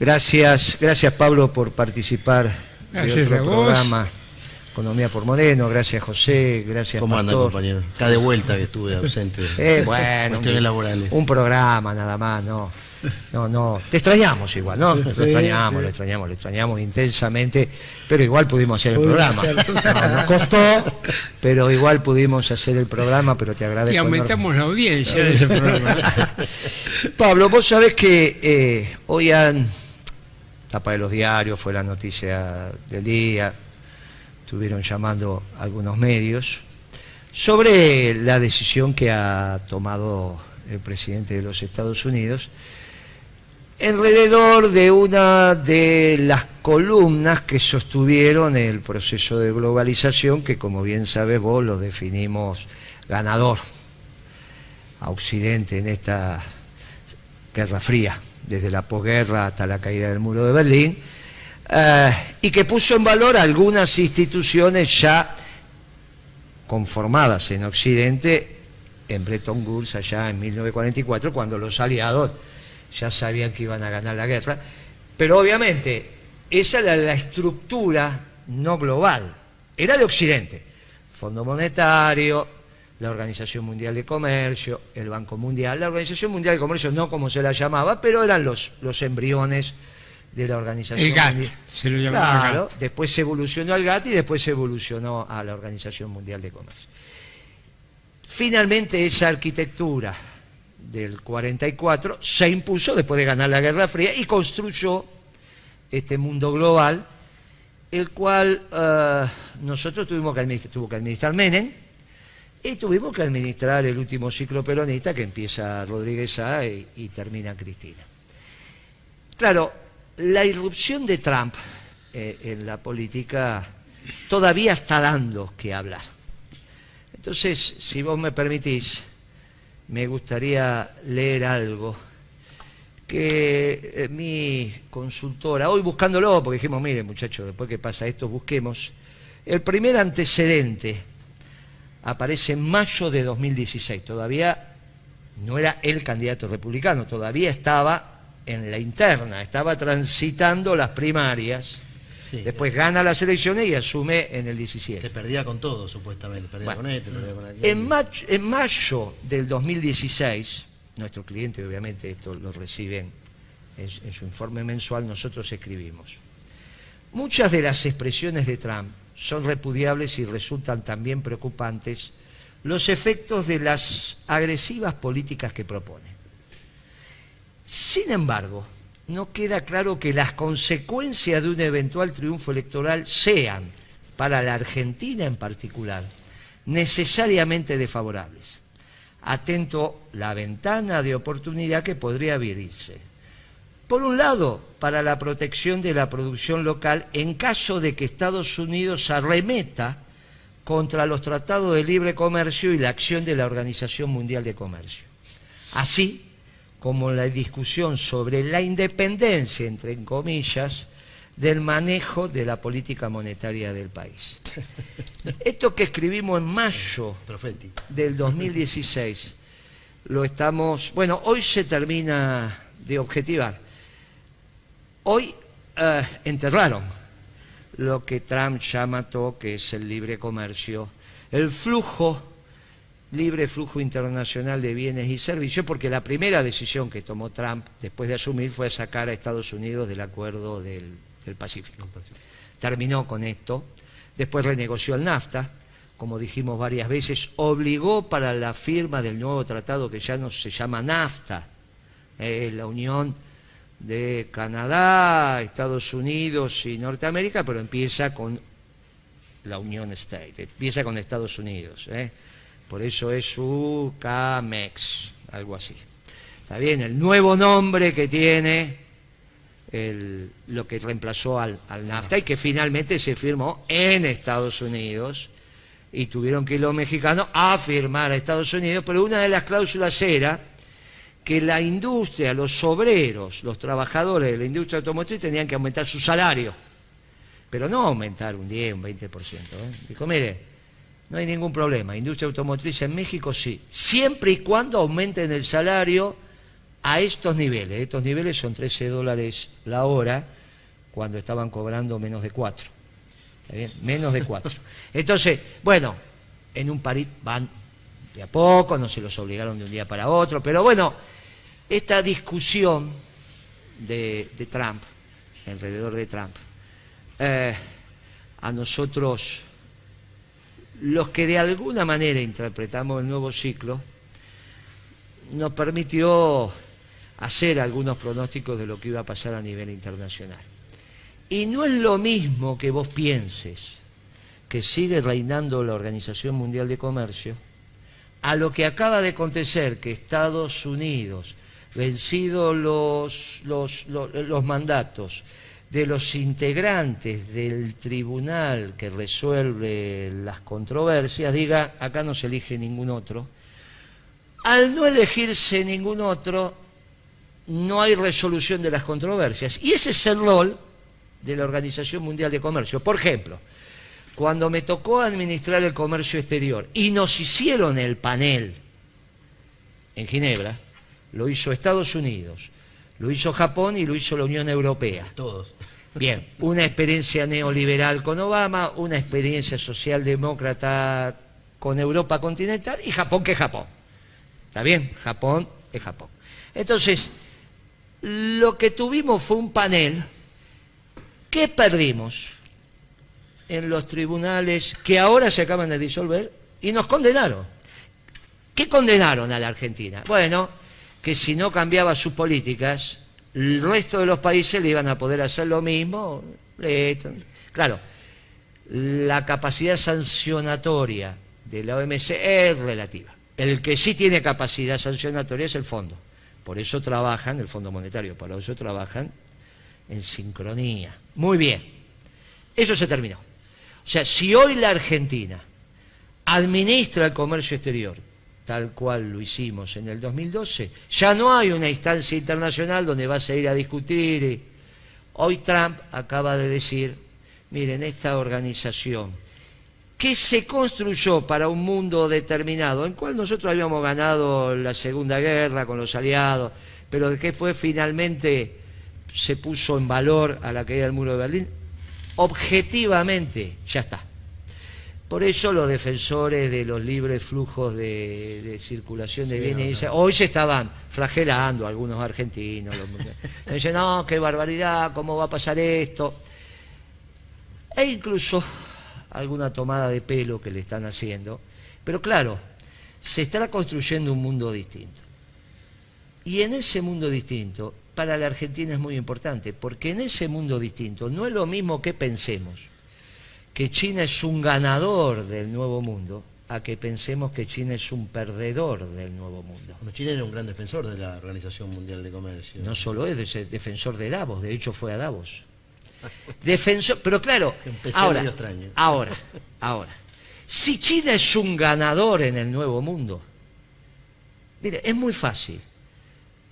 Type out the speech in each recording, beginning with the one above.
Gracias Pablo por participar Gracias de otro a vos. programa, Economía por Moreno. Gracias José, gracias ¿Cómo anda, Pastor. compañero? Está de vuelta que estuve ausente. Bueno, Cuestiones laborales. un programa nada más, no. Te extrañamos igual, ¿no? Lo extrañamos intensamente, pero igual pudimos hacer el programa. No, nos costó, pero igual pudimos hacer el programa, pero te agradezco. Y aumentamos la audiencia de ese programa. Pablo, vos sabés que hoy tapa de los diarios, fue la noticia del día, estuvieron llamando algunos medios sobre la decisión que ha tomado el presidente de los Estados Unidos alrededor de una de las columnas que sostuvieron el proceso de globalización, que como bien sabes vos lo definimos ganador a Occidente en esta Guerra Fría, desde la posguerra hasta la caída del muro de Berlín, y que puso en valor algunas instituciones ya conformadas en Occidente en Bretton Woods allá en 1944, cuando los aliados ya sabían que iban a ganar la guerra, pero obviamente esa era la estructura no global, era de Occidente: Fondo Monetario, la Organización Mundial de Comercio, el Banco Mundial. La Organización Mundial de Comercio no como se la llamaba, pero eran los embriones de la Organización El GATT, Mundial. se lo llamaba Claro, GATT. después se evolucionó al GATT y después se evolucionó a la Organización Mundial de Comercio. Finalmente esa arquitectura del 44 se impuso después de ganar la Guerra Fría y construyó este mundo global, el cual nosotros tuvo que administrar Menem, y tuvimos que administrar el último ciclo peronista, que empieza Rodríguez Sá y termina Cristina. Claro, la irrupción de Trump en la política todavía está dando que hablar. Entonces, si vos me permitís, me gustaría leer algo que mi consultora, hoy buscándolo, porque dijimos, mire muchachos, después que pasa esto, busquemos. El primer antecedente aparece en mayo de 2016, todavía no era el candidato republicano, todavía estaba en la interna, estaba transitando las primarias, Sí, después gana las elecciones y asume en el 17. Te perdía con todo, supuestamente. Perdía con este, perdía con aquel. En mayo del 2016, nuestro cliente obviamente esto lo reciben en su informe mensual, nosotros escribimos: muchas de las expresiones de Trump son repudiables y resultan también preocupantes los efectos de las agresivas políticas que propone. Sin embargo, no queda claro que las consecuencias de un eventual triunfo electoral sean, para la Argentina en particular, necesariamente desfavorables. Atento la ventana de oportunidad que podría abrirse. Por un lado, para la protección de la producción local en caso de que Estados Unidos arremeta contra los tratados de libre comercio y la acción de la Organización Mundial de Comercio. Así como la discusión sobre la independencia, entre comillas, del manejo de la política monetaria del país. Esto que escribimos en mayo del 2016, lo estamos... Bueno, hoy se termina de objetivar. Hoy enterraron lo que Trump mató, que es el libre comercio, el libre flujo internacional de bienes y servicios, porque la primera decisión que tomó Trump después de asumir fue sacar a Estados Unidos del acuerdo del Pacífico. Terminó con esto, después renegoció el NAFTA, como dijimos varias veces, obligó para la firma del nuevo tratado que ya no se llama NAFTA, la Unión de Canadá, Estados Unidos y Norteamérica, pero empieza con la Unión State, empieza con Estados Unidos, por eso es UCAMEX, algo así. Está bien, el nuevo nombre que tiene lo que reemplazó al NAFTA y que finalmente se firmó en Estados Unidos y tuvieron que ir los mexicanos a firmar a Estados Unidos, pero una de las cláusulas era que la industria, los obreros, los trabajadores de la industria automotriz tenían que aumentar su salario, pero no aumentar un 10, un 20%. Dijo, mire, no hay ningún problema, industria automotriz en México sí, siempre y cuando aumenten el salario a estos niveles son $13 la hora cuando estaban cobrando menos de 4. ¿Está bien? Menos de 4. Entonces, bueno, en un París van de a poco, no se los obligaron de un día para otro, pero bueno, esta discusión de Trump, alrededor de Trump, a nosotros, los que de alguna manera interpretamos el nuevo ciclo, nos permitió hacer algunos pronósticos de lo que iba a pasar a nivel internacional. Y no es lo mismo que vos pienses que sigue reinando la Organización Mundial de Comercio, a lo que acaba de acontecer, que Estados Unidos, vencidos los mandatos de los integrantes del tribunal que resuelve las controversias, diga, acá no se elige ningún otro. Al no elegirse ningún otro, no hay resolución de las controversias. Y ese es el rol de la Organización Mundial de Comercio. Por ejemplo, cuando me tocó administrar el comercio exterior y nos hicieron el panel en Ginebra, lo hizo Estados Unidos, lo hizo Japón y lo hizo la Unión Europea. Todos. Bien, una experiencia neoliberal con Obama, una experiencia socialdemócrata con Europa continental y Japón, que es Japón. ¿Está bien? Japón es Japón. Entonces, lo que tuvimos fue un panel que perdimos en los tribunales que ahora se acaban de disolver y nos condenaron. ¿Qué condenaron a la Argentina? Bueno, que si no cambiaba sus políticas, el resto de los países le iban a poder hacer lo mismo. Claro, la capacidad sancionatoria de la OMC es relativa. El que sí tiene capacidad sancionatoria es el fondo. Por eso trabajan, el Fondo Monetario, por eso trabajan en sincronía. Muy bien, eso se terminó. O sea, si hoy la Argentina administra el comercio exterior tal cual lo hicimos en el 2012, ya no hay una instancia internacional donde vas a ir a discutir. Hoy Trump acaba de decir, miren, esta organización que se construyó para un mundo determinado, en cual nosotros habíamos ganado la Segunda Guerra con los aliados, pero que fue finalmente, se puso en valor a la caída del muro de Berlín, objetivamente ya está. Por eso los defensores de los libres flujos de circulación de bienes, hoy se estaban flagelando algunos argentinos. Dicen, no, qué barbaridad, ¿cómo va a pasar esto? E incluso alguna tomada de pelo que le están haciendo. Pero claro, se estará construyendo un mundo distinto. Y en ese mundo distinto, para la Argentina es muy importante, porque en ese mundo distinto no es lo mismo que pensemos que China es un ganador del nuevo mundo, a que pensemos que China es un perdedor del nuevo mundo. Bueno, China era un gran defensor de la Organización Mundial de Comercio. No solo es defensor de Davos, de hecho fue a Davos. Defensor, pero claro, ahora, si China es un ganador en el nuevo mundo, mire, es muy fácil.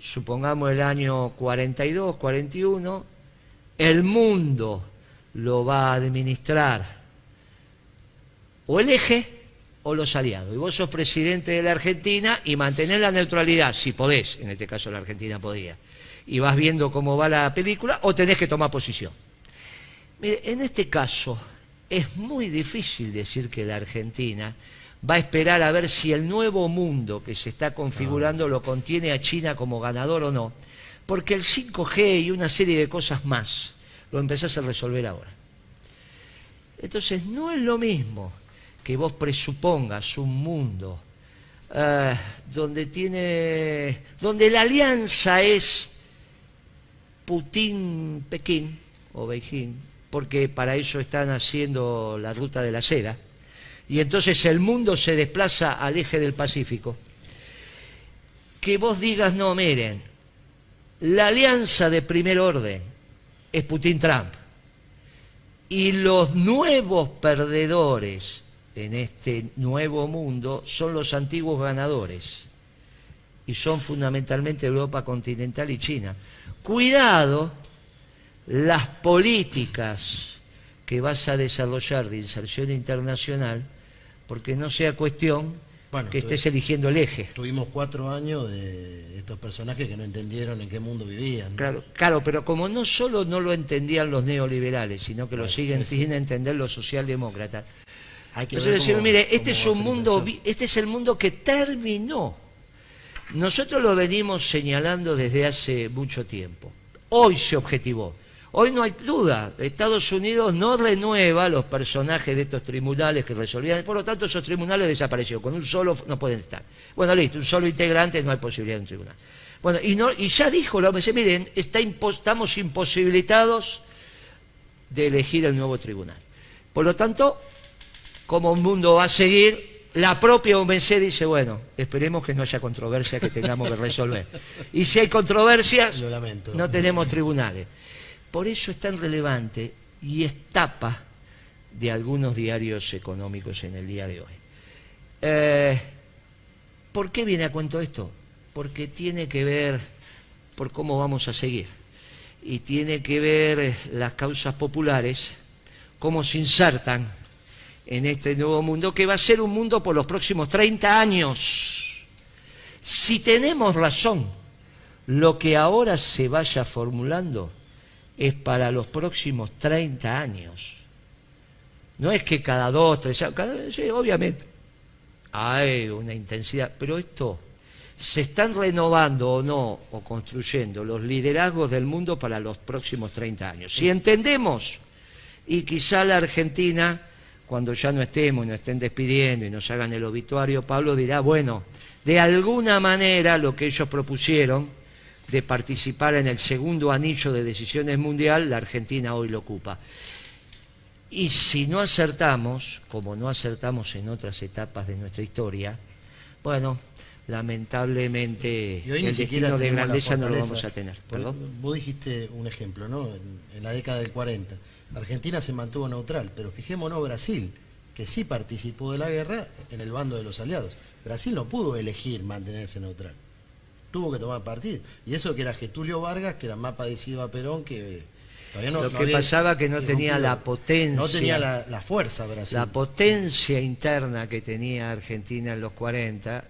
Supongamos el año 42, 41, el mundo lo va a administrar o el eje o los aliados. Y vos sos presidente de la Argentina y mantenés la neutralidad, si podés, en este caso la Argentina podía, y vas viendo cómo va la película, o tenés que tomar posición. Mire, en este caso es muy difícil decir que la Argentina va a esperar a ver si el nuevo mundo que se está configurando lo contiene a China como ganador o no, porque el 5G y una serie de cosas más lo empezás a resolver ahora. Entonces no es lo mismo que vos presupongas un mundo donde la alianza es Putin-Pekín o Beijing, porque para eso están haciendo la ruta de la seda, y entonces el mundo se desplaza al eje del Pacífico. Que vos digas, no, miren, la alianza de primer orden es Putin-Trump, y los nuevos perdedores en este nuevo mundo son los antiguos ganadores, y son fundamentalmente Europa continental y China. Cuidado las políticas que vas a desarrollar de inserción internacional, porque no sea cuestión Bueno, que estés eligiendo el eje. Tuvimos 4 años de estos personajes que no entendieron en qué mundo vivían. Claro, claro, pero como no solo no lo entendían los neoliberales, sino que lo siguen sin entender los socialdemócratas. Hay que Entonces ver decimos, cómo- mire, cómo este es va a un ser la mundo, intención. este es el mundo que terminó. Nosotros lo venimos señalando desde hace mucho tiempo. Hoy se objetivó. Hoy no hay duda. Estados Unidos no renueva los personajes de estos tribunales que resolvían. Por lo tanto, esos tribunales desaparecieron. Con un solo no pueden estar. Bueno, listo, un solo integrante, no hay posibilidad de un tribunal. Bueno, y ya dijo la OMC, miren, estamos imposibilitados de elegir el nuevo tribunal. Por lo tanto, como un mundo va a seguir, la propia OMC dice, bueno, esperemos que no haya controversia que tengamos que resolver. Y si hay controversias, Lo lamento. no tenemos tribunales. Por eso es tan relevante y es tapa de algunos diarios económicos en el día de hoy. ¿Por qué viene a cuento esto? Porque tiene que ver por cómo vamos a seguir. Y tiene que ver las causas populares, cómo se insertan en este nuevo mundo, que va a ser un mundo por los próximos 30 años. Si tenemos razón, lo que ahora se vaya formulando es para los próximos 30 años. No es que cada 2, 3 años, sí, obviamente hay una intensidad, pero esto, se están renovando o no, o construyendo los liderazgos del mundo para los próximos 30 años. Si entendemos, y quizá la Argentina, cuando ya no estemos y nos estén despidiendo y nos hagan el obituario, Pablo dirá, bueno, de alguna manera lo que ellos propusieron de participar en el segundo anillo de decisiones mundial, la Argentina hoy lo ocupa. Y si no acertamos, como no acertamos en otras etapas de nuestra historia, bueno, lamentablemente Y hoy ni el siquiera destino de tenemos la grandeza no lo fortaleza. vamos a tener. ¿Perdón? Vos dijiste un ejemplo, ¿no? En la década del 40. Argentina se mantuvo neutral, pero fijémonos Brasil, que sí participó de la guerra en el bando de los aliados. Brasil no pudo elegir mantenerse neutral. Tuvo que tomar partido. Y eso que era Getúlio Vargas, que era más parecido a Perón, que todavía no Lo no que había pasaba que no tenía irrumpido. la potencia. No tenía la fuerza Brasil. La potencia interna que tenía Argentina en los 40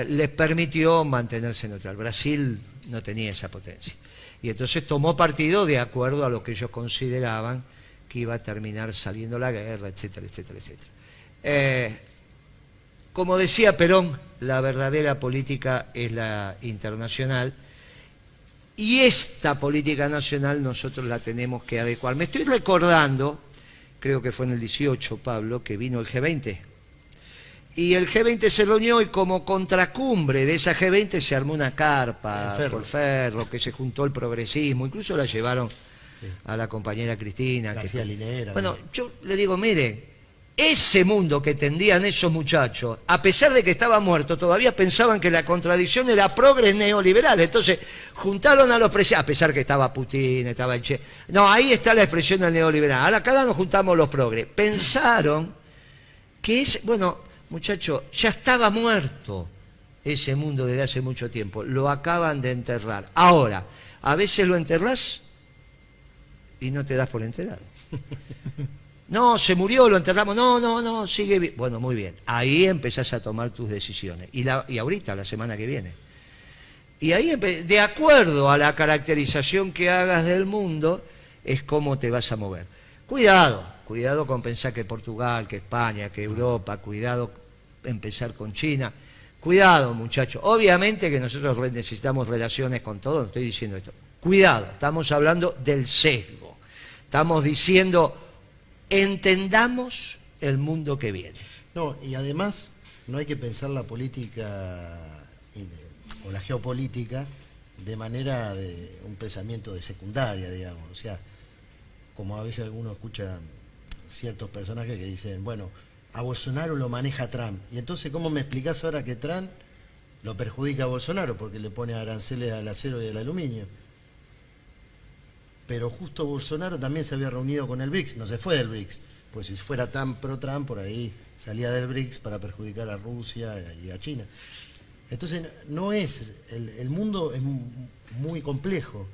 les permitió mantenerse neutral. Brasil no tenía esa potencia. Y entonces tomó partido de acuerdo a lo que ellos consideraban que iba a terminar saliendo la guerra, etcétera, etcétera, etcétera. Como decía Perón, la verdadera política es la internacional. Y esta política nacional nosotros la tenemos que adecuar. Me estoy recordando, creo que fue en el 18, Pablo, que vino el G20. Y el G20 se reunió y como contracumbre de esa G20 se armó una carpa por Ferro, que se juntó el progresismo, incluso la llevaron a la compañera Cristina. García Linera. Bueno, yo le digo, mire, ese mundo que tendían esos muchachos, a pesar de que estaba muerto, todavía pensaban que la contradicción era progres neoliberal. Entonces, juntaron a los presidentes, a pesar que estaba Putin, estaba el Che. No, ahí está la expresión del neoliberal. Ahora cada nos juntamos los progres. Pensaron que bueno, muchachos, ya estaba muerto ese mundo desde hace mucho tiempo. Lo acaban de enterrar. Ahora, a veces lo enterrás y no te das por enterrado. No, se murió, lo enterramos. No, sigue bien. Bueno, muy bien. Ahí empezás a tomar tus decisiones. Y ahorita, la semana que viene. Y ahí, de acuerdo a la caracterización que hagas del mundo, es cómo te vas a mover. Cuidado con pensar que Portugal, que España, que Europa, cuidado empezar con China. Cuidado, muchachos. Obviamente que nosotros necesitamos relaciones con todos, no estoy diciendo esto. Cuidado, estamos hablando del sesgo. Estamos diciendo, entendamos el mundo que viene. No, y además no hay que pensar la política o la geopolítica de manera de un pensamiento de secundaria, digamos. O sea, como a veces uno escucha ciertos personajes que dicen, bueno, a Bolsonaro lo maneja Trump. Y entonces, ¿cómo me explicás ahora que Trump lo perjudica a Bolsonaro? Porque le pone aranceles al acero y al aluminio. Pero justo Bolsonaro también se había reunido con el BRICS, no se fue del BRICS, pues si fuera tan pro-Trump, por ahí salía del BRICS para perjudicar a Rusia y a China. Entonces, no es, el mundo es muy complejo.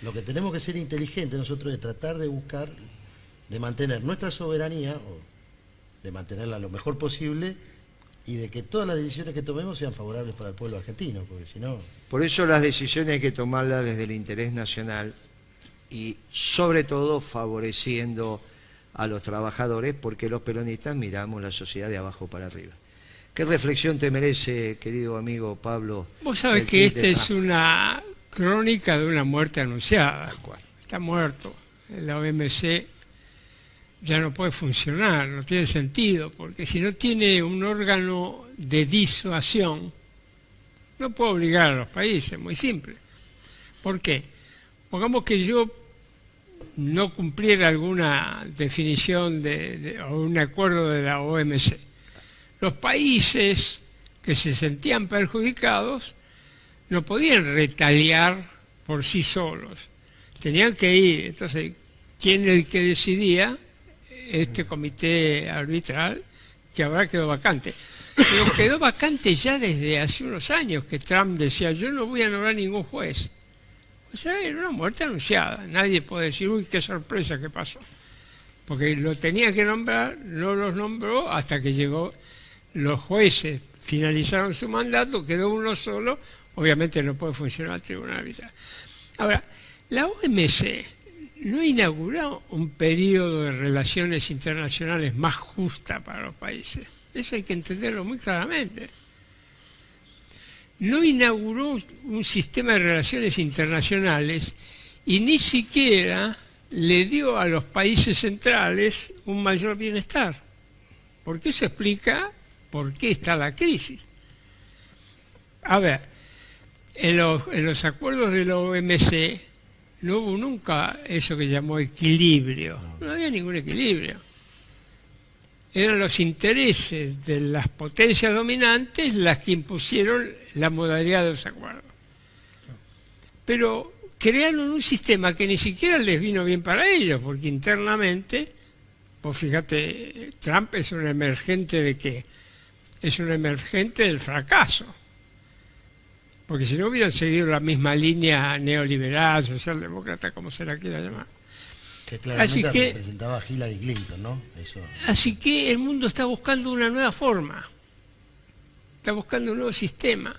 Lo que tenemos que ser inteligentes nosotros es tratar de buscar, de mantener nuestra soberanía, o de mantenerla lo mejor posible, y de que todas las decisiones que tomemos sean favorables para el pueblo argentino, porque si no... Por eso las decisiones hay que tomarlas desde el interés nacional y sobre todo favoreciendo a los trabajadores, porque los peronistas miramos la sociedad de abajo para arriba. ¿Qué reflexión te merece, querido amigo Pablo? Vos sabés que esta es una crónica de una muerte anunciada. Está muerto. La OMC ya no puede funcionar, no tiene sentido, porque si no tiene un órgano de disuasión, no puede obligar a los países, muy simple. ¿Por qué? Pongamos que yo no cumpliera alguna definición o un acuerdo de la OMC. Los países que se sentían perjudicados no podían retaliar por sí solos, tenían que ir. Entonces, ¿quién es el que decidía? Este comité arbitral, que ahora quedó vacante. Pero quedó vacante ya desde hace unos años, que Trump decía, yo no voy a nombrar ningún juez. O sea, era una muerte anunciada. Nadie puede decir, uy, qué sorpresa que pasó. Porque lo tenía que nombrar, no los nombró hasta que llegó los jueces, finalizaron su mandato, quedó uno solo, obviamente no puede funcionar el tribunal arbitral. Ahora, la OMC no inauguró un periodo de relaciones internacionales más justa para los países. Eso hay que entenderlo muy claramente. No inauguró un sistema de relaciones internacionales y ni siquiera le dio a los países centrales un mayor bienestar. Porque eso explica por qué está la crisis. A ver, en los acuerdos de la OMC no hubo nunca eso que llamó equilibrio. No había ningún equilibrio. Eran los intereses de las potencias dominantes las que impusieron la modalidad de los acuerdos. Pero crearon un sistema que ni siquiera les vino bien para ellos, porque internamente, pues fíjate, Trump es un emergente ¿de qué? Es un emergente del fracaso. Porque si no hubieran seguido la misma línea neoliberal, socialdemócrata, como se la quiera llamar. Que claramente representaba a Hillary Clinton, ¿no? Eso. Así que el mundo está buscando una nueva forma, está buscando un nuevo sistema.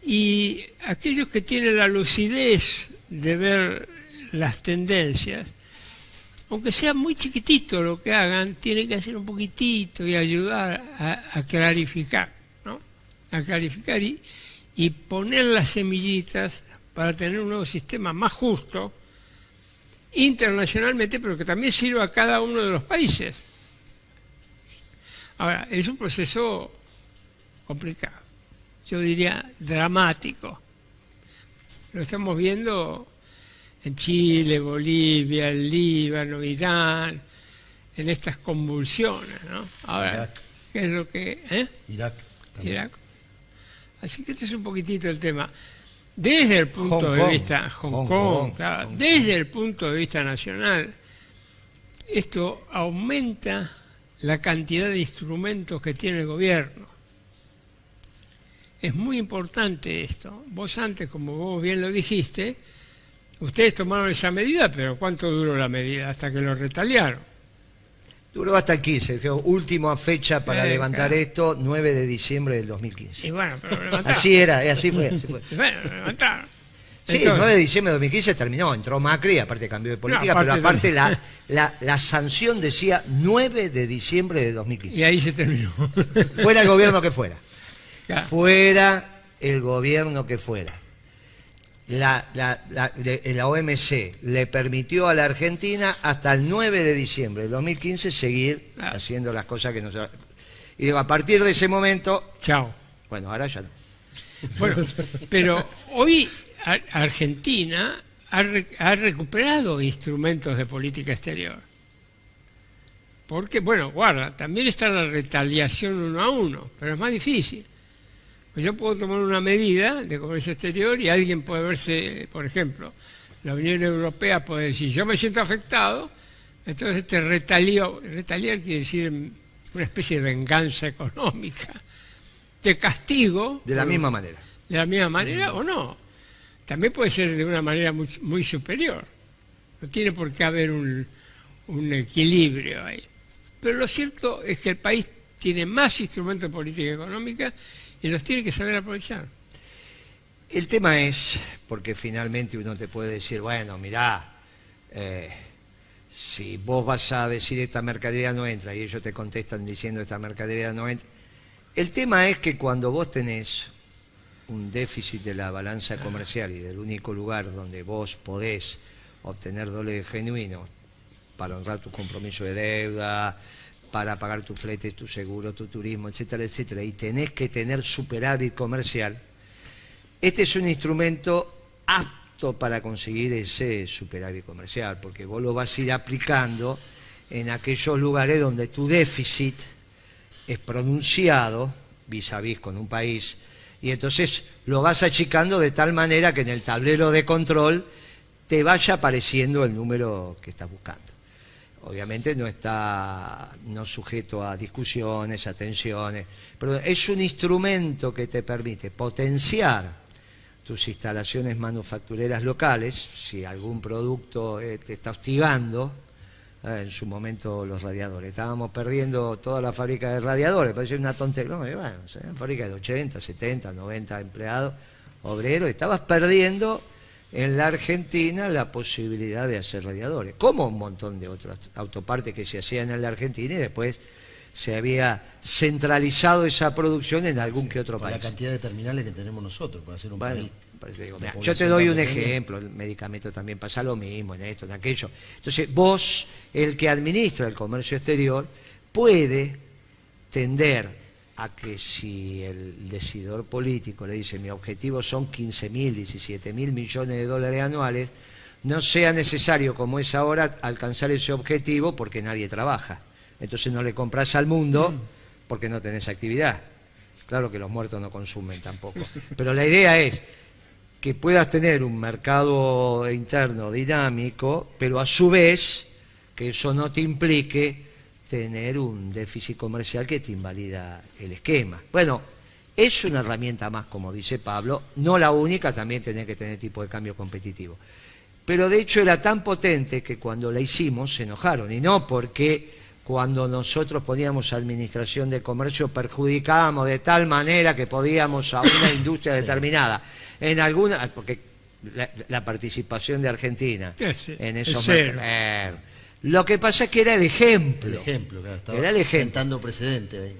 Y aquellos que tienen la lucidez de ver las tendencias, aunque sea muy chiquitito lo que hagan, tienen que hacer un poquitito y ayudar a clarificar, ¿no? A clarificar y poner las semillitas para tener un nuevo sistema más justo internacionalmente, pero que también sirva a cada uno de los países. Ahora, es un proceso complicado, yo diría dramático. Lo estamos viendo en Chile, Bolivia, el Líbano, Irán, en estas convulsiones, ¿no? Ahora, Irak. ¿qué es lo que...? Irak. También. Irak. Así que este es un poquitito el tema. Desde el punto de vista... Hong Kong, claro. Desde el punto de vista nacional, esto aumenta la cantidad de instrumentos que tiene el gobierno. Es muy importante esto. Vos antes, como vos bien lo dijiste, ustedes tomaron esa medida, pero ¿cuánto duró la medida? Hasta que lo retaliaron. Duró hasta aquí, Sergio. Última fecha para levantar claro. esto, 9 de diciembre del 2015. Y bueno, pero lo levantaron. Así era, así fue. Así fue. Y bueno, lo levantaron. Sí, el 9 de diciembre de 2015 terminó, entró Macri, aparte cambió de política, No, pero aparte aparte la sanción decía 9 de diciembre de 2015. Y ahí se terminó. Fuera el gobierno que fuera. Claro. Fuera el gobierno que fuera. La OMC le permitió a la Argentina hasta el 9 de diciembre de 2015 seguir haciendo las cosas que nos... Y digo, a partir de ese momento... Chao. Bueno, ahora ya no. Bueno, pero hoy Argentina ha recuperado instrumentos de política exterior. Porque, bueno, guarda, también está la retaliación uno a uno, pero es más difícil. Pues yo puedo tomar una medida de comercio exterior y alguien puede verse, por ejemplo, la Unión Europea puede decir, yo me siento afectado, entonces te retalío. Retaliar quiere decir una especie de venganza económica. Te castigo. De la misma manera. De la misma manera o no. También puede ser de una manera muy, muy superior. No tiene por qué haber un equilibrio ahí. Pero lo cierto es que el país tiene más instrumentos de política económica y los tiene que saber aprovechar. El tema es, porque finalmente uno te puede decir, bueno, mirá, si vos vas a decir esta mercadería no entra y ellos te contestan diciendo esta mercadería no entra. El tema es que cuando vos tenés un déficit de la balanza comercial y del único lugar donde vos podés obtener dólares genuinos para honrar tus compromisos de deuda, para pagar tus fletes, tu seguro, tu turismo, etcétera, etcétera, y tenés que tener superávit comercial, este es un instrumento apto para conseguir ese superávit comercial, porque vos lo vas a ir aplicando en aquellos lugares donde tu déficit es pronunciado vis a vis con un país, y entonces lo vas achicando de tal manera que en el tablero de control te vaya apareciendo el número que estás buscando. Obviamente no está sujeto a discusiones, a tensiones, pero es un instrumento que te permite potenciar tus instalaciones manufactureras locales. Si algún producto te está hostigando, en su momento los radiadores, estábamos perdiendo toda la fábrica de radiadores, parece una tontería, no, bueno, una fábrica de 80, 70, 90 empleados, obreros, estabas perdiendo en la Argentina la posibilidad de hacer radiadores, como un montón de otras autopartes que se hacían en la Argentina y después se había centralizado esa producción en algún que otro país. La cantidad de terminales que tenemos nosotros para hacer un país. Mirá, yo te doy un ejemplo, el medicamento también pasa lo mismo, en esto, en aquello. Entonces vos, el que administra el comercio exterior, puede tender a que si el decidor político le dice mi objetivo son 15.000, 17.000 millones de dólares anuales, no sea necesario, como es ahora, alcanzar ese objetivo porque nadie trabaja. Entonces no le compras al mundo porque no tenés actividad. Claro que los muertos no consumen tampoco. Pero la idea es que puedas tener un mercado interno dinámico, pero a su vez que eso no te implique tener un déficit comercial que te invalida el esquema. Bueno, es una herramienta más, como dice Pablo, no la única, también tenés que tener tipo de cambio competitivo. Pero de hecho era tan potente que cuando la hicimos se enojaron, y no porque cuando nosotros poníamos administración de comercio perjudicábamos de tal manera que podíamos a una industria determinada. En alguna, porque la participación de Argentina en esos mercados. Lo que pasa es que era el ejemplo. El ejemplo, claro, estaba era el ejemplo. sentando precedente ahí.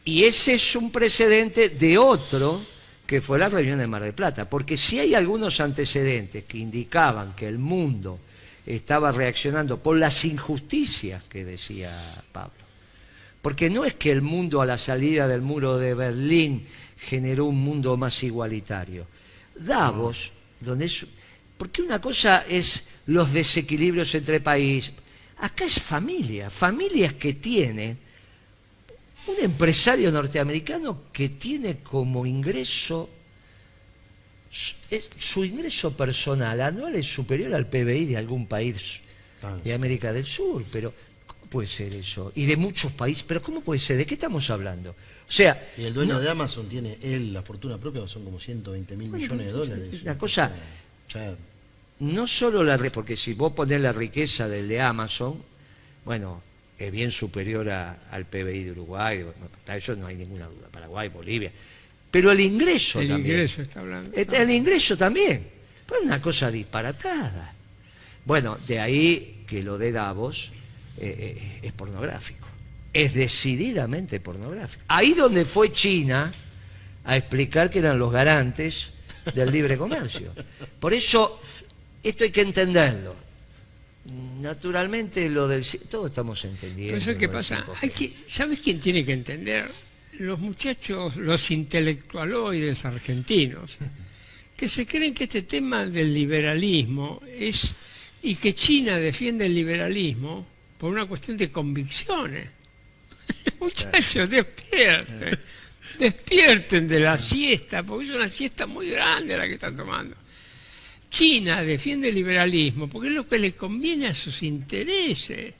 Y ese es un precedente de otro que fue la reunión de Mar del Plata. Porque si hay algunos antecedentes que indicaban que el mundo estaba reaccionando por las injusticias que decía Pablo. Porque no es que el mundo a la salida del muro de Berlín generó un mundo más igualitario. Davos, donde es... Porque una cosa es los desequilibrios entre países. Acá es familia, familias que tienen un empresario norteamericano que tiene como ingreso, su ingreso personal anual es superior al PBI de algún país de América del Sur, pero ¿cómo puede ser eso? Y de muchos países, pero ¿cómo puede ser? ¿De qué estamos hablando? O sea, y el dueño de Amazon tiene la fortuna propia, son como 120.000 millones de dólares. La cosa, no solo porque si vos ponés la riqueza del de Amazon, bueno, es bien superior al PBI de Uruguay, para eso no hay ninguna duda, Paraguay, Bolivia, pero el ingreso también. El ingreso está hablando. El ingreso también, pero es una cosa disparatada. Bueno, de ahí que lo de Davos es pornográfico, es decididamente pornográfico. Ahí donde fue China a explicar que eran los garantes del libre comercio. Por eso, esto hay que entenderlo. Naturalmente, todos estamos entendiendo. Eso es que pasa. ¿Sabes quién tiene que entender? Los muchachos, los intelectualoides argentinos, que se creen que este tema del liberalismo y que China defiende el liberalismo por una cuestión de convicciones. Muchachos, despierten de la siesta, porque es una siesta muy grande la que están tomando. China defiende el liberalismo porque es lo que le conviene a sus intereses.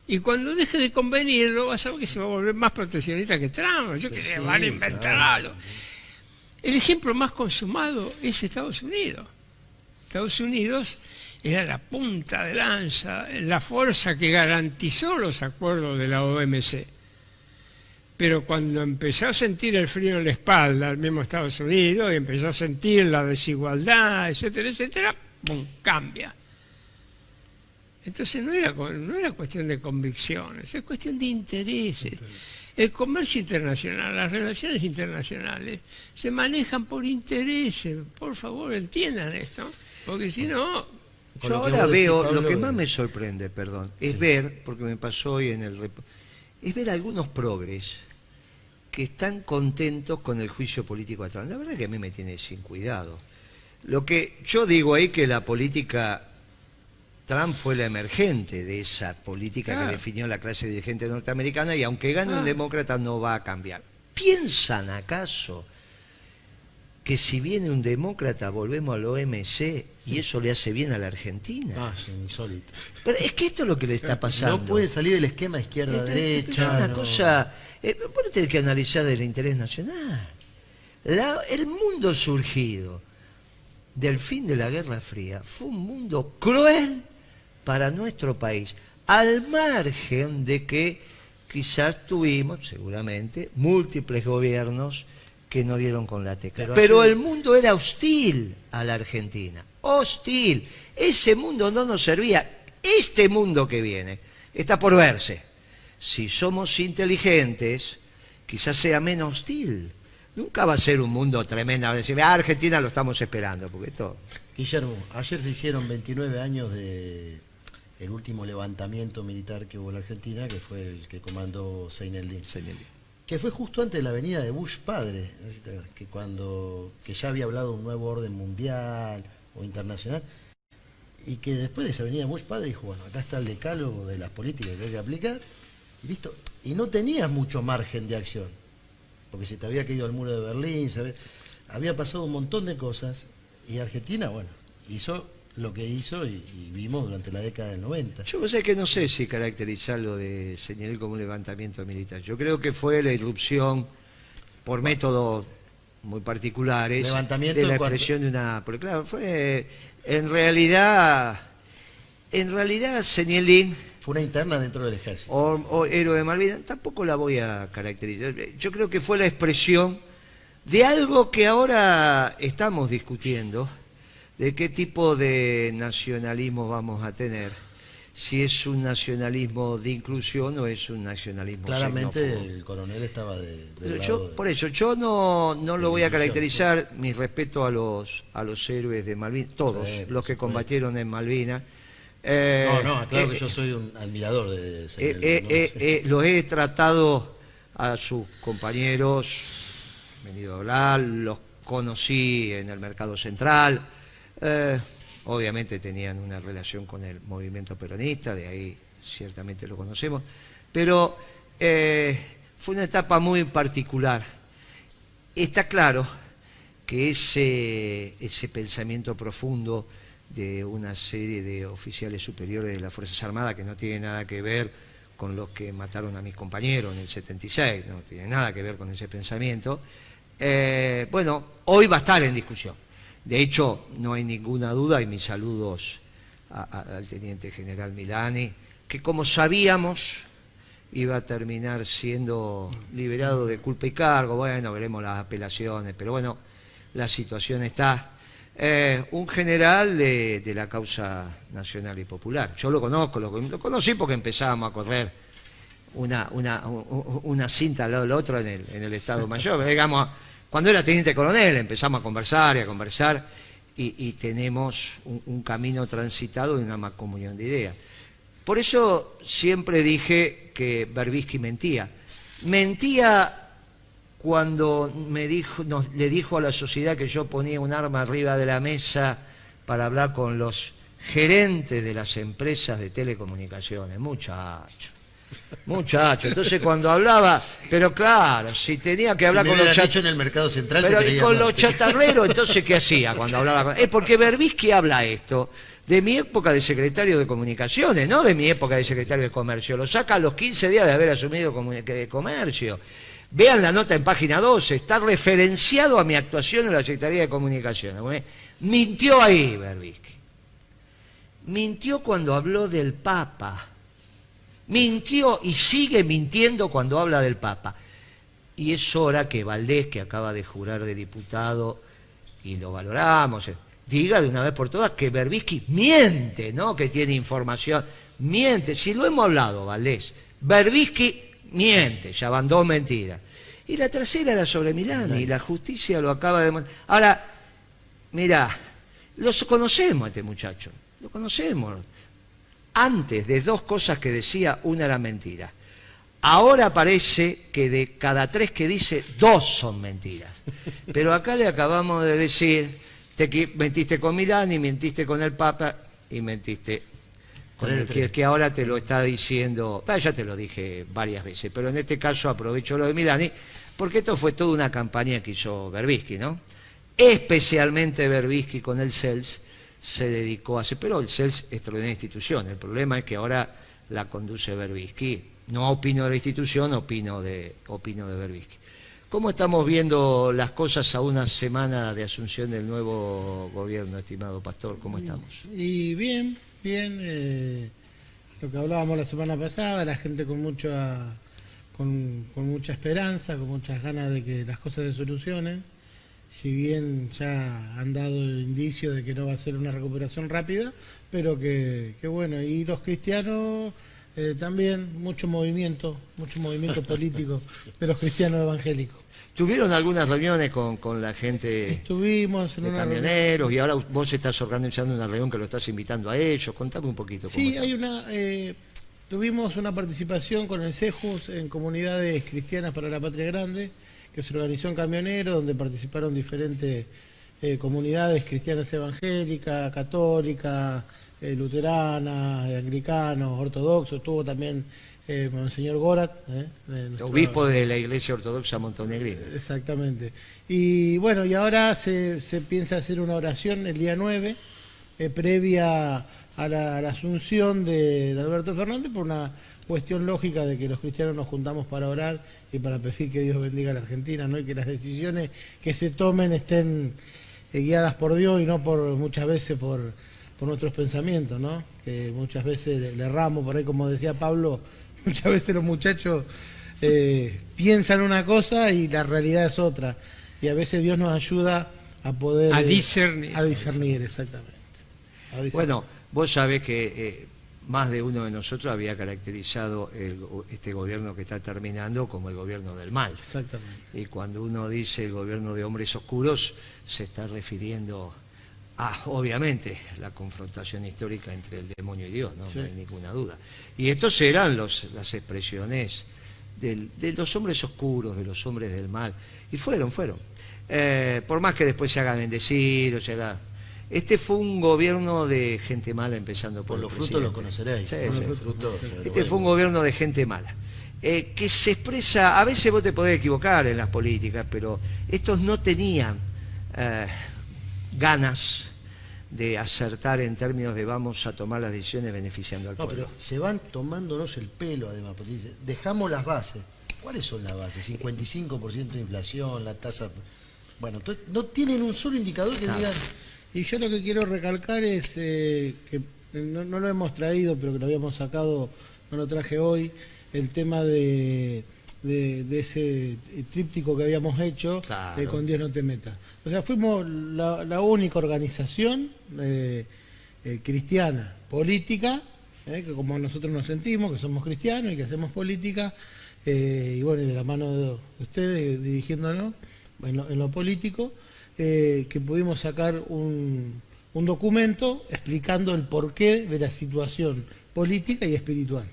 Y cuando deje de convenirlo, vas a ver que se va a volver más proteccionista que Trump. Yo que van a inventar algo. El ejemplo más consumado es Estados Unidos. Estados Unidos era la punta de lanza, la fuerza que garantizó los acuerdos de la OMC. Pero cuando empezó a sentir el frío en la espalda, el mismo Estados Unidos, y empezó a sentir la desigualdad, etcétera, etcétera, ¡pum!, cambia. Entonces no era cuestión de convicciones, es cuestión de intereses. El comercio internacional, las relaciones internacionales, se manejan por intereses. Por favor, entiendan esto, porque si no... Yo ahora veo, lo que más me sorprende, perdón, es ver, porque me pasó hoy en el... es ver algunos progres que están contentos con el juicio político a Trump. La verdad que a mí me tiene sin cuidado. Lo que yo digo ahí que la política... Trump fue la emergente de esa política que definió la clase dirigente norteamericana y aunque gane un demócrata no va a cambiar. ¿Piensan acaso que si viene un demócrata volvemos al OMC y eso le hace bien a la Argentina? Ah, es insólito. Pero es que esto es lo que le está pasando. No puede salir del esquema izquierda-derecha. Es una cosa... vos tenés que analizar del interés nacional. El mundo surgido del fin de la Guerra Fría fue un mundo cruel para nuestro país, al margen de que quizás tuvimos, seguramente, múltiples gobiernos que no dieron con la tecla. Pero el mundo era hostil a la Argentina, hostil. Ese mundo no nos servía. Este mundo que viene está por verse. Si somos inteligentes, quizás sea menos hostil. Nunca va a ser un mundo tremendo. Decir, Argentina lo estamos esperando, porque esto... Guillermo, ayer se hicieron 29 años de el último levantamiento militar que hubo en la Argentina, que fue el que comandó Zeinaldin. Que fue justo antes de la venida de Bush padre, que ya había hablado de un nuevo orden mundial o internacional, y que después de esa venida de Bush padre dijo, bueno, acá está el decálogo de las políticas que hay que aplicar, y listo. Y no tenías mucho margen de acción, porque se te había caído el muro de Berlín, había pasado un montón de cosas, y Argentina, bueno, hizo lo que hizo y vimos durante la década del 90. Yo sé que no sé si caracterizarlo de señalar como un levantamiento militar. Yo creo que fue la irrupción por métodos muy particulares levantamiento de la expresión de una... Porque claro, fue en realidad Zeinaldin... Fue una interna dentro del ejército. O héroe de Malvinas, tampoco la voy a caracterizar. Yo creo que fue la expresión de algo que ahora estamos discutiendo, de qué tipo de nacionalismo vamos a tener, si es un nacionalismo de inclusión o es un nacionalismo claramente xenófobo. El coronel estaba Por eso, yo no lo voy a caracterizar, mi respeto a los héroes de Malvinas, todos los que combatieron en Malvinas. Claro que yo soy un admirador de ese los he tratado a sus compañeros, venido a hablar, los conocí en el Mercado Central, obviamente tenían una relación con el movimiento peronista, de ahí ciertamente lo conocemos, pero fue una etapa muy particular. Está claro que ese pensamiento profundo de una serie de oficiales superiores de las Fuerzas Armadas, que no tiene nada que ver con los que mataron a mis compañeros en el 76, no tiene nada que ver con ese pensamiento, bueno, hoy va a estar en discusión. De hecho, no hay ninguna duda, y mis saludos al teniente general Milani, que como sabíamos iba a terminar siendo liberado de culpa y cargo. Bueno, veremos las apelaciones, pero bueno, la situación está. Un general de la causa nacional y popular. Yo lo conozco, lo conocí porque empezábamos a correr una cinta al lado del otro en el Estado Mayor. Digamos, cuando era teniente coronel empezamos a conversar y tenemos un camino transitado y una mancomunión de ideas. Por eso siempre dije que Berbisky mentía. Mentía cuando le dijo a la sociedad que yo ponía un arma arriba de la mesa para hablar con los gerentes de las empresas de telecomunicaciones. Muchacho. Entonces cuando hablaba, pero claro, si tenía que hablar con los chatarreros en el Mercado Central, pero y con los chatarreros, entonces ¿qué hacía cuando hablaba? Es porque Berbisky habla esto de mi época de secretario de Comunicaciones, no de mi época de secretario de Comercio. Lo saca a los 15 días de haber asumido Comercio. Vean la nota en página 12, está referenciado a mi actuación en la Secretaría de Comunicaciones. Mintió ahí Berbisky. Mintió cuando habló del Papa. Mintió y sigue mintiendo cuando habla del Papa. y es hora que Valdés, que acaba de jurar de diputado, y lo valoramos, diga de una vez por todas que Berbisky miente, ¿no? Que tiene información, miente. Si lo hemos hablado, Valdés, Berbisky miente, ya van 2 mentiras. Y la tercera era sobre Milani, y la justicia lo acaba de demostrar. Ahora, mirá, los conocemos a este muchacho, lo conocemos. Antes de 2 cosas que decía, una era mentira. Ahora parece que de cada 3 que dice, 2 son mentiras. Pero acá le acabamos de decir, mentiste con Milani, mentiste con el Papa y mentiste con el que ahora te lo está diciendo. Ya te lo dije varias veces, pero en este caso aprovecho lo de Milani, porque esto fue toda una campaña que hizo Berbisky, ¿no? Especialmente Berbisky con el CELS se dedicó a hacer, pero el CELS es extraordinaria institución. El problema es que ahora la conduce Berbisky. No opino de la institución, opino de Berbisky. ¿Cómo estamos viendo las cosas a una semana de asunción del nuevo gobierno, estimado pastor? ¿Cómo estamos? Y bien, lo que hablábamos la semana pasada, la gente con mucha esperanza, con muchas ganas de que las cosas se solucionen, si bien ya han dado indicios de que no va a ser una recuperación rápida, pero que bueno, y los cristianos... también mucho movimiento político de los cristianos evangélicos. ¿Tuvieron algunas reuniones con la gente? Estuvimos en de una camioneros, y ahora vos estás organizando una reunión que lo estás invitando a ellos? Contame un poquito. Sí, tuvimos una participación con el CEJUS en Comunidades Cristianas para la Patria Grande, que se organizó en Camioneros, donde participaron diferentes comunidades cristianas evangélicas, católicas, luteranas, anglicanos, ortodoxos. Estuvo también Monseñor Gorat, obispo de la Iglesia Ortodoxa Montenegrina. Exactamente. Y bueno, y ahora se piensa hacer una oración el día 9, previa a la asunción de Alberto Fernández, por una cuestión lógica de que los cristianos nos juntamos para orar y para pedir que Dios bendiga a la Argentina, ¿no? Y que las decisiones que se tomen estén guiadas por Dios y no muchas veces por nuestros pensamientos, ¿no? Que muchas veces le erramos, por ahí, como decía Pablo, muchas veces los muchachos piensan una cosa y la realidad es otra, y a veces Dios nos ayuda a poder... A discernir. A discernir, exactamente. A discernir. Bueno, vos sabés que más de uno de nosotros había caracterizado este gobierno que está terminando como el gobierno del mal. Exactamente. Y cuando uno dice el gobierno de hombres oscuros, se está refiriendo obviamente, la confrontación histórica entre el demonio y Dios, ¿no? Sí. No hay ninguna duda. Y estos eran las expresiones de los hombres oscuros, de los hombres del mal. Y fueron. Por más que después se haga bendecir o se haga... Este fue un gobierno de gente mala, empezando por los frutos los conoceréis. Sí, sí. Fue un gobierno de gente mala. Que se expresa, a veces vos te podés equivocar en las políticas, pero estos no tenían ganas de acertar en términos de vamos a tomar las decisiones beneficiando al pueblo. Pero se van tomándonos el pelo, además, porque dice, dejamos las bases. ¿Cuáles son las bases? 55% de inflación, la tasa... Bueno, no tienen un solo indicador que digan... Y yo lo que quiero recalcar es que no lo hemos traído, pero que lo habíamos sacado, no lo traje hoy, el tema de ese tríptico que habíamos hecho, claro, con Dios no te metas. O sea, fuimos la única organización cristiana, política, que como nosotros nos sentimos, que somos cristianos y que hacemos política, y bueno, y de la mano de ustedes dirigiéndonos en lo político, que pudimos sacar un documento explicando el porqué de la situación política y espiritual.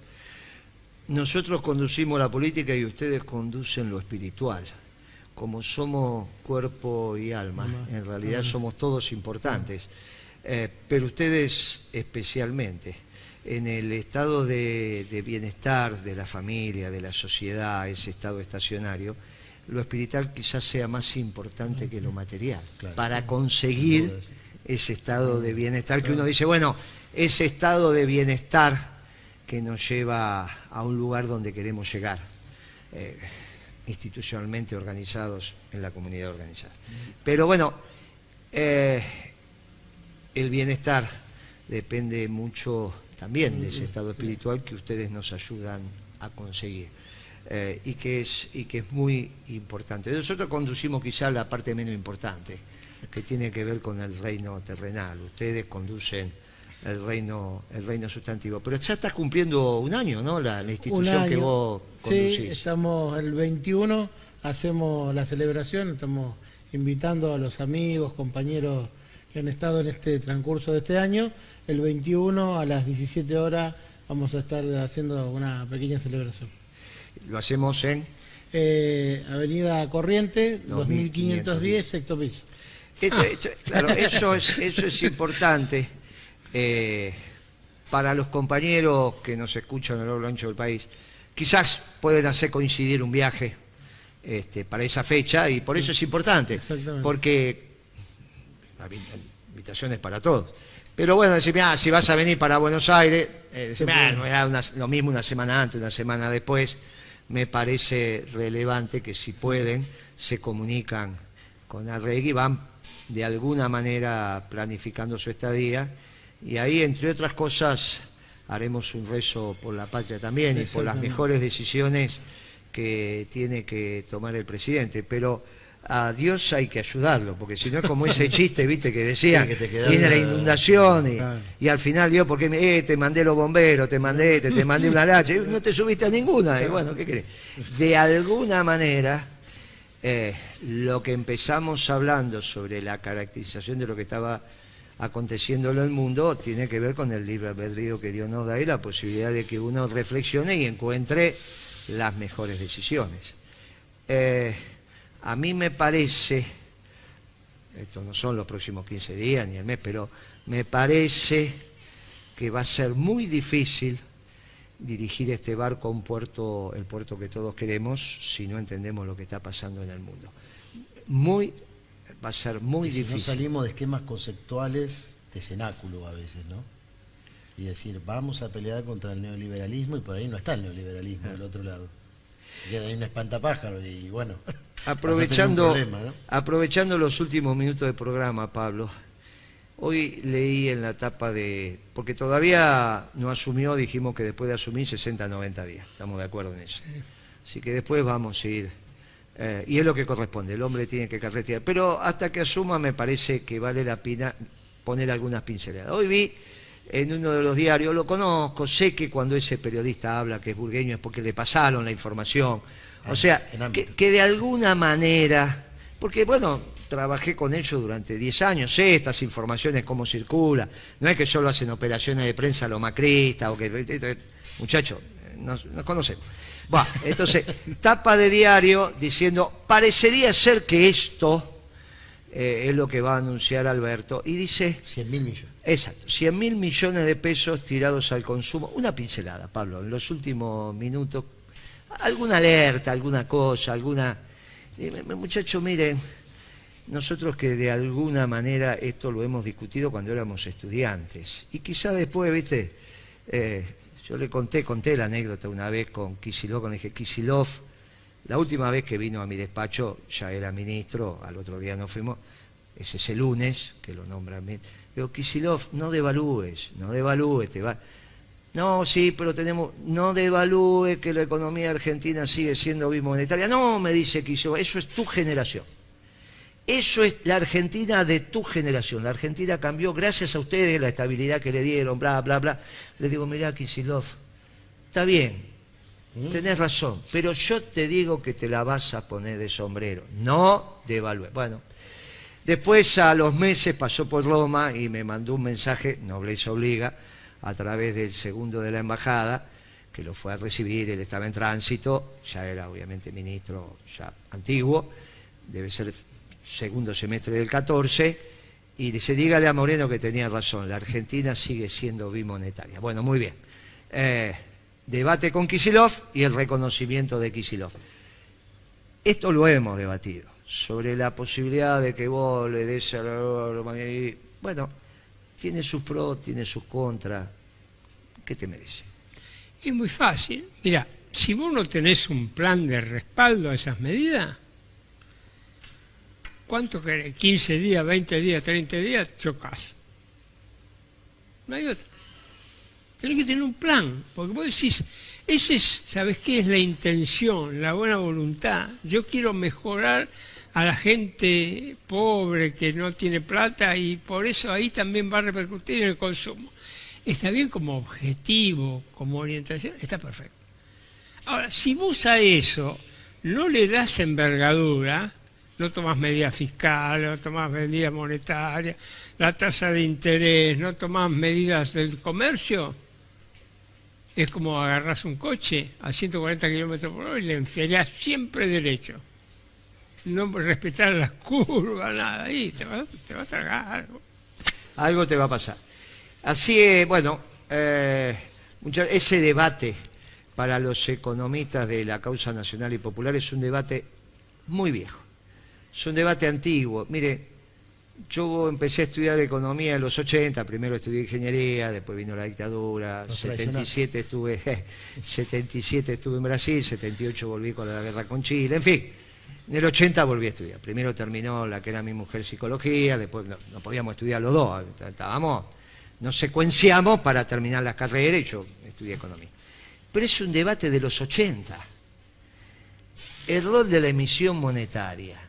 Nosotros conducimos la política y ustedes conducen lo espiritual. Como somos cuerpo y alma, en realidad somos todos importantes, pero ustedes especialmente, en el estado de bienestar de la familia, de la sociedad, ese estado estacionario, lo espiritual quizás sea más importante que lo material, para conseguir ese estado de bienestar que uno dice, bueno, ese estado de bienestar que nos lleva a un lugar donde queremos llegar, institucionalmente organizados en la comunidad organizada. Pero bueno, el bienestar depende mucho también de ese estado espiritual que ustedes nos ayudan a conseguir. y que es muy importante. Nosotros conducimos quizás la parte menos importante, que tiene que ver con el reino terrenal. Ustedes conducen el reino sustantivo. Pero ya estás cumpliendo un año, ¿no? La institución que vos conducís. Sí, estamos el 21, hacemos la celebración, estamos invitando a los amigos, compañeros que han estado en este transcurso de este año. El 21 a las 17 horas vamos a estar haciendo una pequeña celebración. Lo hacemos en Avenida Corriente, 2510, sexto piso. Claro, eso es importante para los compañeros que nos escuchan a lo ancho del país. Quizás pueden hacer coincidir un viaje para esa fecha, y por eso es importante, porque la invitación es para todos. Pero bueno, decir, si vas a venir para Buenos Aires, no era lo mismo una semana antes, una semana después. Me parece relevante que si pueden, se comunican con Arregui, van de alguna manera planificando su estadía, y ahí, entre otras cosas, haremos un rezo por la patria también y por las mejores decisiones que tiene que tomar el presidente. Pero a Dios hay que ayudarlo, porque si no es como ese chiste, viste, que decía, sí, que viene la inundación y al final Dios, porque te mandé los bomberos, te mandé una lancha, y no te subiste a ninguna, y bueno, ¿qué querés? De alguna manera, lo que empezamos hablando sobre la caracterización de lo que estaba aconteciendo en el mundo tiene que ver con el libre albedrío que Dios nos da y la posibilidad de que uno reflexione y encuentre las mejores decisiones. A mí me parece, esto no son los próximos 15 días ni el mes, pero me parece que va a ser muy difícil dirigir este barco a un puerto, el puerto que todos queremos, si no entendemos lo que está pasando en el mundo. Va a ser muy difícil. No salimos de esquemas conceptuales de cenáculo a veces, ¿no? Y decir, vamos a pelear contra el neoliberalismo, y por ahí no está el neoliberalismo del otro lado. Y hay un espantapájaro y bueno... Aprovechando los últimos minutos del programa, Pablo, hoy leí en la tapa porque todavía no asumió, dijimos que después de asumir 60 a 90 días, estamos de acuerdo en eso. Así que después vamos a ir, y es lo que corresponde, el hombre tiene que carretear, pero hasta que asuma me parece que vale la pena poner algunas pinceladas. Hoy vi en uno de los diarios, lo conozco, sé que cuando ese periodista habla que es burgueño es porque le pasaron la información. O sea, que de alguna manera, porque bueno, trabajé con ellos durante 10 años, sé estas informaciones cómo circulan, no es que solo hacen operaciones de prensa a lo macrista, o que, muchachos, nos conocemos. Bueno, entonces, tapa de diario diciendo, parecería ser que esto es lo que va a anunciar Alberto, y dice... 100.000 millones. Exacto, 100.000 millones de pesos tirados al consumo. Una pincelada, Pablo, en los últimos minutos. Alguna alerta, alguna cosa, muchachos, miren, nosotros que de alguna manera esto lo hemos discutido cuando éramos estudiantes, y quizá después, viste, yo le conté la anécdota una vez con Kicillof, cuando dije, Kicillof, la última vez que vino a mi despacho ya era ministro, al otro día nos fuimos, es ese lunes, que lo nombran bien, digo, Kicillof, no devalúes, te va... No, sí, pero no devalúe que la economía argentina sigue siendo bimonetaria. No, me dice Kicillof, eso es tu generación. Eso es la Argentina de tu generación. La Argentina cambió gracias a ustedes, la estabilidad que le dieron, bla, bla, bla. Le digo, mirá, Kicillof, está bien, tenés razón, pero yo te digo que te la vas a poner de sombrero. No devalúe. Bueno, después a los meses pasó por Roma y me mandó un mensaje, nobleza obliga, a través del segundo de la embajada, que lo fue a recibir, él estaba en tránsito, ya era obviamente ministro ya antiguo, debe ser segundo semestre del 14, y dice, dígale a Moreno que tenía razón, la Argentina sigue siendo bimonetaria. Bueno, muy bien. Debate con Kicillof y el reconocimiento de Kicillof. Esto lo hemos debatido, sobre la posibilidad de que vos le des a bueno, tiene sus pros, tiene sus contras. ¿Qué te merece? Es muy fácil. Mira, si vos no tenés un plan de respaldo a esas medidas, ¿cuánto querés? 15 días, 20 días, 30 días, chocas. No hay otra. Tenés que tener un plan, porque vos decís, ¿sabés qué? Es la intención, la buena voluntad. Yo quiero mejorar a la gente pobre que no tiene plata y por eso ahí también va a repercutir en el consumo. Está bien como objetivo, como orientación, está perfecto. Ahora, si vos a eso no le das envergadura, no tomás medidas fiscales, no tomás medidas monetarias, la tasa de interés, no tomás medidas del comercio, es como agarrás un coche a 140 kilómetros por hora y le enfilás siempre derecho. No respetar las curvas, nada, ahí te va a tragar algo. Algo te va a pasar. Así es, bueno, ese debate para los economistas de la causa nacional y popular es un debate muy viejo, es un debate antiguo. Mire, yo empecé a estudiar economía en los 80, primero estudié ingeniería, después vino la dictadura, 77 estuve en Brasil, 78 volví con la guerra con Chile, en fin, en el 80 volví a estudiar. Primero terminó la que era mi mujer psicología, después no podíamos estudiar los dos, nos secuenciamos para terminar las carreras y yo estudié economía. Pero es un debate de los 80. El rol de la emisión monetaria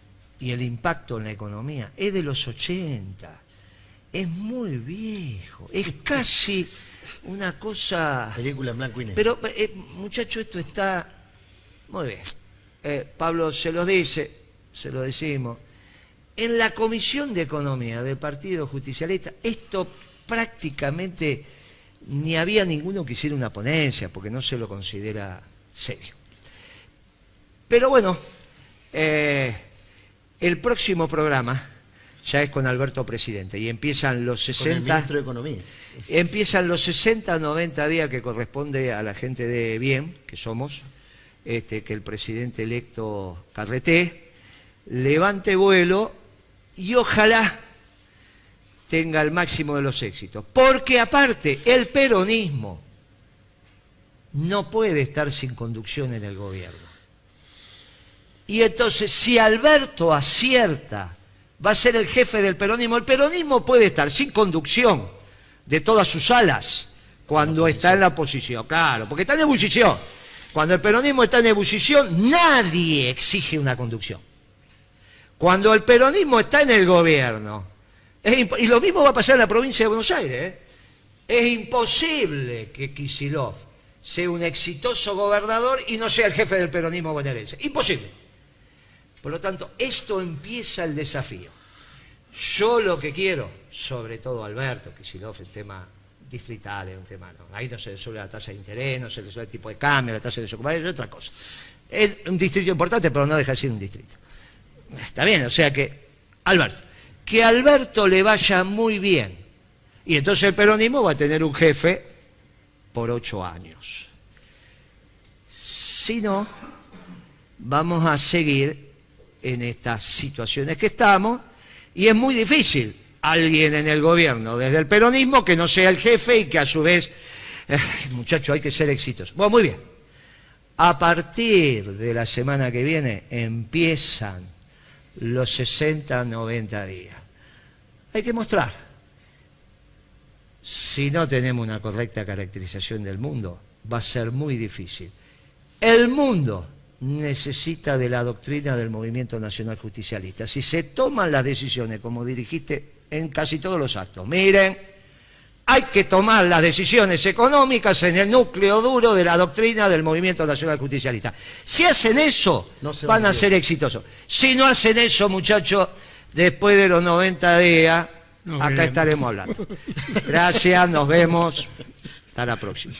y el impacto en la economía es de los 80. Es muy viejo. Es casi una cosa... Película en blanco y negro. Pero, muchacho, esto está... Muy bien. Pablo se lo dice, se lo decimos. En la Comisión de Economía del Partido Justicialista, esto prácticamente ni había ninguno que hiciera una ponencia, porque no se lo considera serio. Pero bueno, el próximo programa ya es con Alberto Presidente y empiezan los 60... Con el ministro de Economía. Empiezan los 60, 90 días que corresponde a la gente de bien, que somos, que el presidente electo Carreté levante vuelo y ojalá tenga el máximo de los éxitos. Porque aparte, el peronismo no puede estar sin conducción en el gobierno. Y entonces, si Alberto acierta, va a ser el jefe del peronismo. El peronismo puede estar sin conducción de todas sus alas cuando está en la oposición. Claro, porque está en ebullición. Cuando el peronismo está en ebullición, nadie exige una conducción. Cuando el peronismo está en el gobierno, y lo mismo va a pasar en la provincia de Buenos Aires, es imposible que Kicillof sea un exitoso gobernador y no sea el jefe del peronismo bonaerense. Imposible. Por lo tanto, esto empieza el desafío. Yo lo que quiero, sobre todo Alberto Kicillof, el tema distrital es un tema, no, ahí no se resuelve la tasa de interés, no se resuelve el tipo de cambio, la tasa de desocupación, es otra cosa. Es un distrito importante, pero no deja de ser un distrito. Está bien, o sea que Alberto le vaya muy bien. Y entonces el peronismo va a tener un jefe por 8 años. Si no, vamos a seguir en estas situaciones que estamos, y es muy difícil alguien en el gobierno desde el peronismo que no sea el jefe y que a su vez, muchachos, hay que ser exitosos. Bueno, muy bien. A partir de la semana que viene empiezan los 60, 90 días. Hay que mostrar. Si no tenemos una correcta caracterización del mundo, va a ser muy difícil. El mundo necesita de la doctrina del Movimiento Nacional Justicialista. Si se toman las decisiones, como dirigiste en casi todos los actos, miren, hay que tomar las decisiones económicas en el núcleo duro de la doctrina del Movimiento Nacional Justicialista. Si hacen eso, van a ser exitosos. Si no hacen eso, muchachos, después de los 90 días, acá estaremos hablando. Gracias, nos vemos. Hasta la próxima.